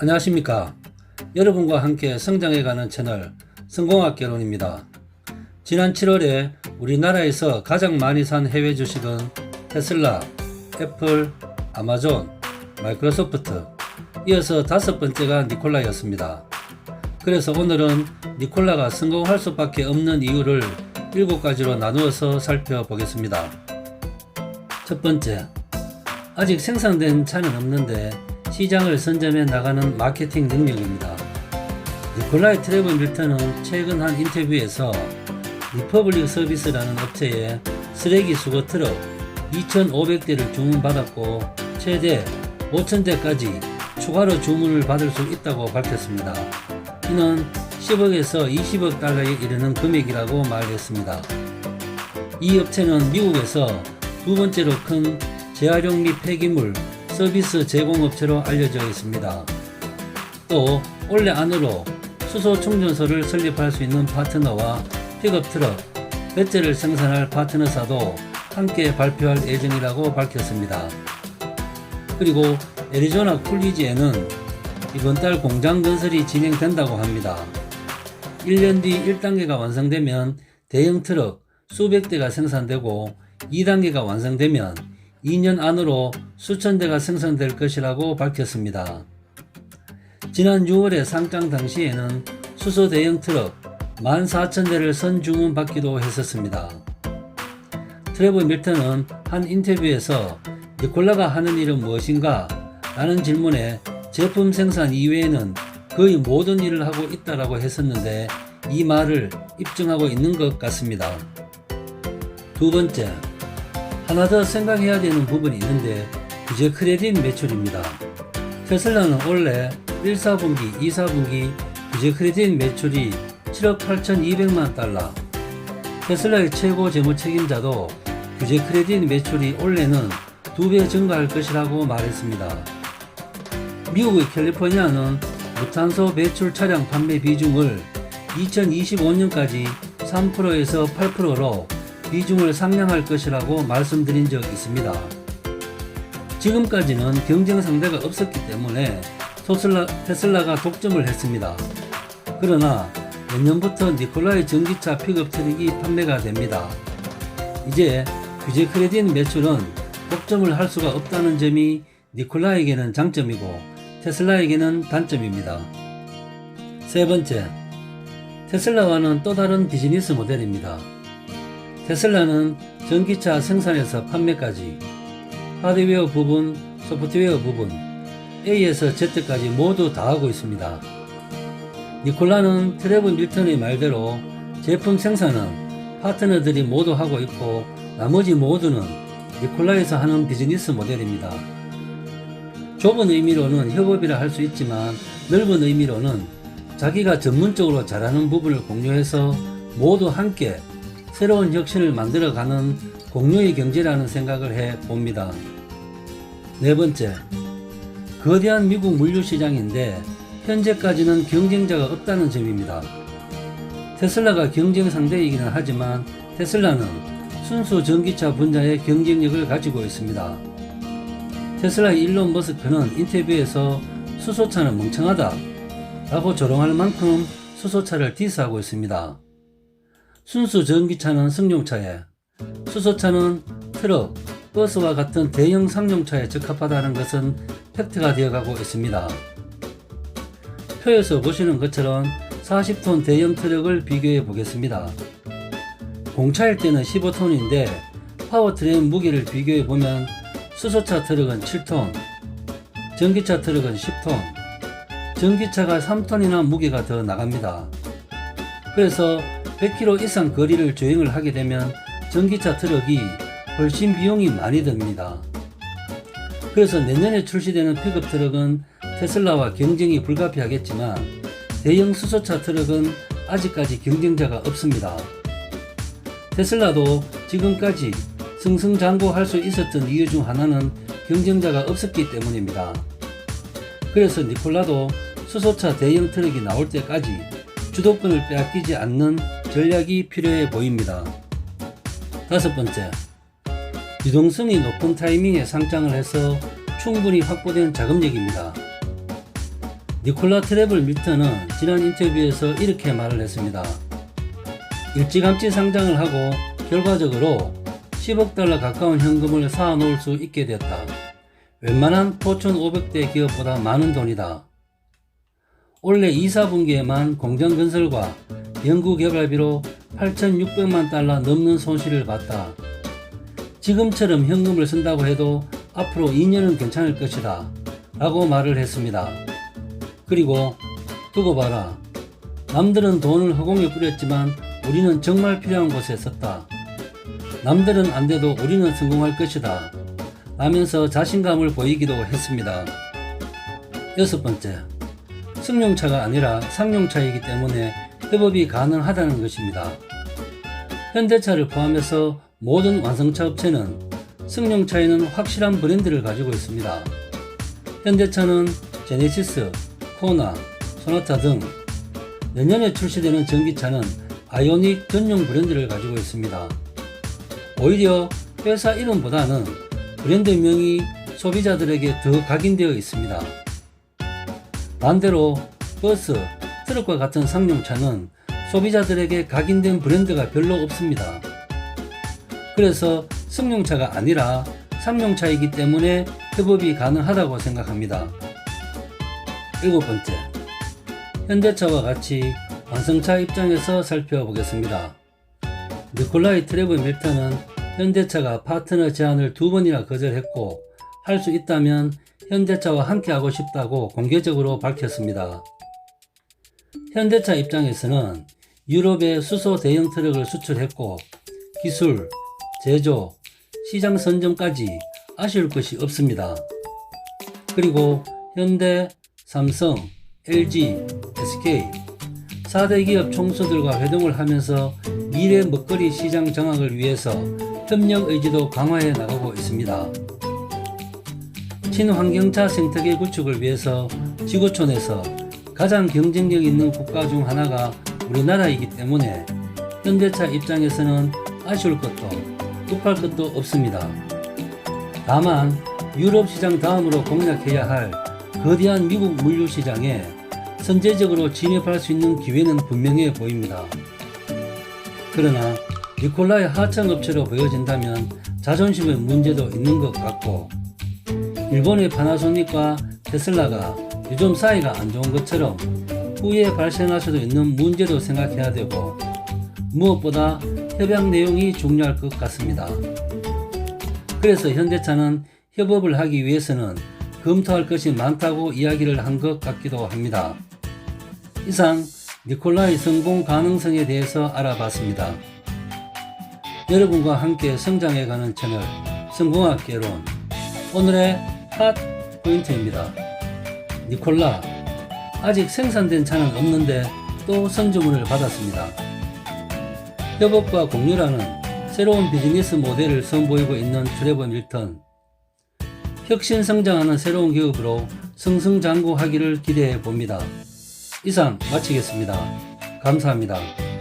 안녕하십니까. 여러분과 함께 성장해가는 채널 성공학개론입니다. 지난 7월에 우리나라에서 가장 많이 산 해외 주식은 테슬라, 애플, 아마존, 마이크로소프트, 이어서 5번째가 니콜라였습니다. 그래서 오늘은 니콜라가 성공할 수밖에 없는 이유를 7가지로 나누어서 살펴보겠습니다. 첫 번째, 아직 생산된 차는 없는데 시장을 선점해 나가는 마케팅 능력입니다. 니콜라이 트레버 밀턴은 최근 한 인터뷰에서 리퍼블릭 서비스라는 업체에 쓰레기 수거 트럭 2,500대를 주문받았고 최대 5,000대까지 추가로 주문을 받을 수 있다고 밝혔습니다. 이는 10억에서 20억 달러에 이르는 금액이라고 말했습니다. 이 업체는 미국에서 두 번째로 큰 재활용 및 폐기물 서비스 제공업체로 알려져 있습니다. 또 올해 안으로 수소 충전소를 설립할 수 있는 파트너와 픽업 트럭, 배터리를 생산할 파트너사도 함께 발표할 예정이라고 밝혔습니다. 그리고 애리조나 쿨리지에는 이번 달 공장 건설이 진행된다고 합니다. 1년 뒤 1단계가 완성되면 대형 트럭 수백 대가 생산되고 2단계가 완성되면 2년 안으로 수천 대가 생산될 것이라고 밝혔습니다. 지난 6월에 상장 당시에는 수소 대형 트럭 14,000대를 선주문 받기도 했었습니다. 트레버 밀턴은 한 인터뷰에서 니콜라가 하는 일은 무엇인가? 라는 질문에 제품 생산 이외에는 거의 모든 일을 하고 있다라고 했었는데 이 말을 입증하고 있는 것 같습니다. 두 번째, 하나 더 생각해야 되는 부분이 있는데 규제 크레딧 매출입니다. 테슬라는 올해 1, 4분기, 2, 4분기 규제 크레딧 매출이 7억 8,200만 달러, 테슬라의 최고 재무 책임자도 규제 크레딧 매출이 올해는 2배 증가할 것이라고 말했습니다. 미국의 캘리포니아는 무탄소 배출 차량 판매 비중을 2025년까지 3%에서 8%로 비중을 상향할 것이라고 말씀드린 적 있습니다. 지금까지는 경쟁 상대가 없었기 때문에 테슬라가 독점을 했습니다. 그러나 내년부터 니콜라이 전기차 픽업 트럭이 판매가 됩니다. 이제 규제 크레딧 매출은 독점을 할 수가 없다는 점이 니콜라에게는 장점이고 테슬라에게는 단점입니다. 세 번째, 테슬라와는 또 다른 비즈니스 모델입니다. 테슬라는 전기차 생산에서 판매까지 하드웨어 부분, 소프트웨어 부분, A에서 Z까지 모두 다 하고 있습니다. 니콜라는 트레버 밀턴의 말대로 제품 생산은 파트너들이 모두 하고 있고 나머지 모두는 니콜라에서 하는 비즈니스 모델입니다. 좁은 의미로는 협업이라 할 수 있지만 넓은 의미로는 자기가 전문적으로 잘하는 부분을 공유해서 모두 함께 새로운 혁신을 만들어가는 공유의 경제라는 생각을 해 봅니다. 네 번째, 거대한 미국 물류시장인데 현재까지는 경쟁자가 없다는 점입니다. 테슬라가 경쟁 상대이기는 하지만 테슬라는 순수 전기차 분야의 경쟁력을 가지고 있습니다. 테슬라의 일론 머스크는 인터뷰에서 수소차는 멍청하다 라고 조롱할 만큼 수소차를 디스하고 있습니다. 순수 전기차는 승용차에, 수소차는 트럭, 버스와 같은 대형 상용차에 적합하다는 것은 팩트가 되어가고 있습니다. 표에서 보시는 것처럼 40톤 대형 트럭을 비교해 보겠습니다. 공차일 때는 15톤인데 파워트레인 무게를 비교해 보면 수소차 트럭은 7톤, 전기차 트럭은 10톤, 전기차가 3톤이나 무게가 더 나갑니다. 그래서 100km 이상 거리를 주행을 하게 되면 전기차 트럭이 훨씬 비용이 많이 듭니다. 그래서 내년에 출시되는 픽업 트럭은 테슬라와 경쟁이 불가피하겠지만 대형 수소차 트럭은 아직까지 경쟁자가 없습니다. 테슬라도 지금까지 승승장구할 수 있었던 이유 중 하나는 경쟁자가 없었기 때문입니다. 그래서 니콜라도 수소차 대형 트럭이 나올 때까지 주도권을 빼앗기지 않는 전략이 필요해 보입니다. 다섯 번째, 유동성이 높은 타이밍에 상장을 해서 충분히 확보된 자금력입니다. 니콜라 트래블 밀턴은 지난 인터뷰에서 이렇게 말을 했습니다. 일찌감치 상장을 하고 결과적으로 10억 달러 가까운 현금을 쌓아놓을 수 있게 됐다. 웬만한 포춘 500대 기업보다 많은 돈이다. 올해 2, 4분기에만 공장 건설과 연구개발비로 8,600만 달러 넘는 손실을 봤다. 지금처럼 현금을 쓴다고 해도 앞으로 2년은 괜찮을 것이다 라고 말을 했습니다. 그리고 두고 봐라. 남들은 돈을 허공에 뿌렸지만 우리는 정말 필요한 곳에 썼다. 남들은 안 돼도 우리는 성공할 것이다 라면서 자신감을 보이기도 했습니다. 6번째, 승용차가 아니라 상용차이기 때문에 협업이 가능하다는 것입니다. 현대차를 포함해서 모든 완성차 업체는 승용차에는 확실한 브랜드를 가지고 있습니다. 현대차는 제네시스, 코나, 소나타 등 내년에 출시되는 전기차는 아이오닉 전용 브랜드를 가지고 있습니다. 오히려 회사 이름보다는 브랜드명이 소비자들에게 더 각인되어 있습니다. 반대로 버스, 트럭과 같은 상용차는 소비자들에게 각인된 브랜드가 별로 없습니다. 그래서 승용차가 아니라 상용차이기 때문에 협업이 가능하다고 생각합니다. 7번째, 현대차와 같이 완성차 입장에서 살펴보겠습니다. 니콜라이 트래블 밀턴은 현대차가 파트너 제안을 2번이나 거절했고 할 수 있다면 현대차와 함께하고 싶다고 공개적으로 밝혔습니다. 현대차 입장에서는 유럽에 수소 대형 트럭을 수출했고 기술, 제조, 시장 선점까지 아쉬울 것이 없습니다. 그리고 현대, 삼성, LG, SK 4대 기업 총수들과 회동을 하면서 미래 먹거리 시장 장악을 위해서 협력 의지도 강화해 나가고 있습니다. 친환경차 생태계 구축을 위해서 지구촌에서 가장 경쟁력 있는 국가 중 하나가 우리나라이기 때문에 현대차 입장에서는 아쉬울 것도 급할 것도 없습니다. 다만 유럽 시장 다음으로 공략해야 할 거대한 미국 물류 시장에 선제적으로 진입할 수 있는 기회는 분명해 보입니다. 그러나 니콜라의 하청업체로 보여진다면 자존심의 문제도 있는 것 같고 일본의 파나소닉과 테슬라가 요즘 사이가 안 좋은 것처럼 후에 발생할 수도 있는 문제도 생각해야 되고 무엇보다 협약 내용이 중요할 것 같습니다. 그래서 현대차는 협업을 하기 위해서는 검토할 것이 많다고 이야기를 한 것 같기도 합니다. 이상 니콜라의 성공 가능성에 대해서 알아봤습니다. 여러분과 함께 성장해가는 채널 성공학개론 오늘의 핫 포인트입니다. 니콜라, 아직 생산된 차는 없는데 또 선주문을 받았습니다. 협업과 공유라는 새로운 비즈니스 모델을 선보이고 있는 트래블 밀턴. 혁신 성장하는 새로운 기업으로 승승장구하기를 기대해 봅니다. 이상 마치겠습니다. 감사합니다.